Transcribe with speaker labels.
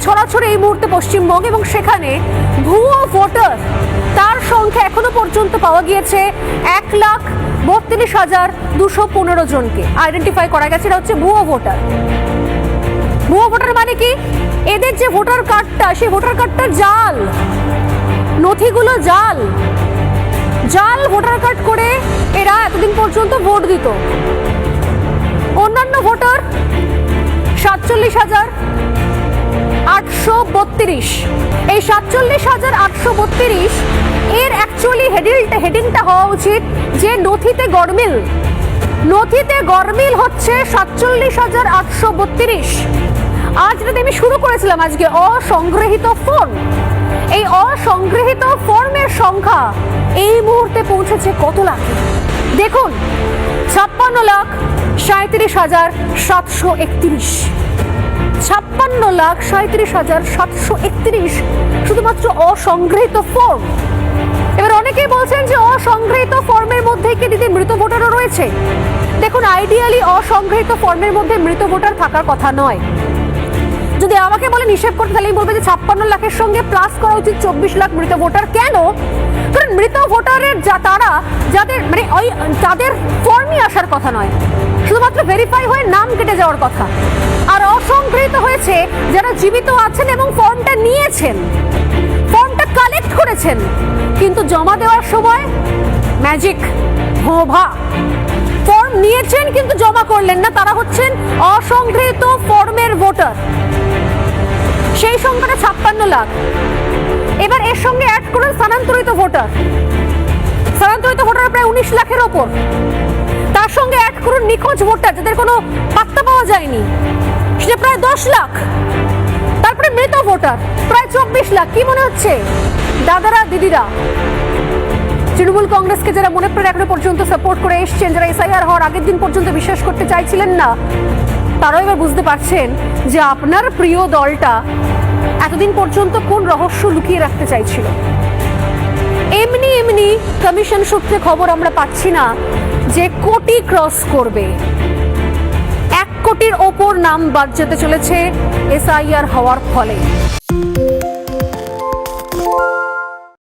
Speaker 1: ছড়াছড়ি এই মুহূর্তে পশ্চিমবঙ্গ, এবং সেখানে ভুয়ো ভোটার তার সংখ্যা এখনো পর্যন্ত পাওয়া গিয়েছে 1,32,215 জনকে আইডেন্টিফাই করা গেছে। এটা হচ্ছে ভুয়ো ভোটার। ভুয়ো ভোটার মানে কি? এদের যে ভোটার কার্ডটা, সেই ভোটার কার্ডটা জাল, নথিগুলো জাল জাল ভোটার কার্ড করে এরা এতদিন পর্যন্ত ভোট দিত। অন্যান্য ভোটার 47,832। এই 47,832 এর অ্যাকচুয়ালি হেডিংটা হওয়া উচিত যে নথিতে গরমিল। নথিতে গরমিল হচ্ছে 47,832। আজ রাতে আমি শুরু করেছিলাম আজকে অসংগৃহীত ফর্ম। এই অসংগৃহীত ফর্মের সংখ্যা এই মুহূর্তে পৌঁছেছে কত লাখে? দেখুন, 56,37,731। 56,37,731 শুধুমাত্র অসংগৃহীত ফর্ম। এবার অনেকেই বলছেন যে অসংগৃহীত ফর্মের মধ্যে কি দিদি মৃত ভোটারও রয়েছে? দেখুন, আইডিয়ালি অসংগৃহীত ফর্মের মধ্যে মৃত ভোটার থাকার কথা নয়। যদি আমাকে বলেন হিসেব করতে, তাহলে বলবে যে 56 লাখের সঙ্গে প্লাস করা উচিত 24 লাখ মৃত ভোটার। কেন? কারণ মৃত ভোটারের তারা যাদের মানে ওই তাদের ফর্মই আসার কথা নয়, শুধুমাত্র ভেরিফাই হয়ে নাম কেটে যাওয়ার কথা। আর অসংগৃহীত হয়েছে যারা জীবিত আছেন এবং ফর্মটা নিয়েছেন, ফর্মটা কালেক্ট করেছেন, কিন্তু জমা দেওয়ার সময় ম্যাজিক, ভোভা। ফর্ম নিয়েছেন কিন্তু জমা করলেন না, তারা হচ্ছেন অসংগৃহীত ফর্মের ভোটার। সেই সংখ্যাটা 56 লাখ। এবার এর সঙ্গে অ্যাড করুন স্থানান্তরিত ভোটার। স্থানান্তরিত ভোটার প্রায় 19 লাখের ওপর। তার সঙ্গে অ্যাড করুন নিখোঁজ ভোটার, যাদের কোনো পাত্তা পাওয়া যায়নি, সেটা প্রায় 10 লাখ। তারপরে মৃত ভোটার প্রায় 24 লাখ। কি মনে হচ্ছে দাদারা, দিদিরা, তৃণমূল কংগ্রেসকে যারা মনে প্রাণে এখনো পর্যন্ত সাপোর্ট করে এসছেন, যারা এসআইআর হওয়ার আগের দিন পর্যন্ত বিশ্বাস করতে চাইছিলেন না, তারাও এবার বুঝতে পারছেন যে আপনার প্রিয় দলটা এতদিন পর্যন্ত কোন রহস্য লুকিয়ে রাখতে চাইছিল। এমনি এমনি কমিশন সূত্রে খবর আমরা পাচ্ছি না যে কোটি ক্রস করবে। 1 কোটির ওপর নাম বাদ যেতে চলেছে এসআইআর হওয়ার ফলে।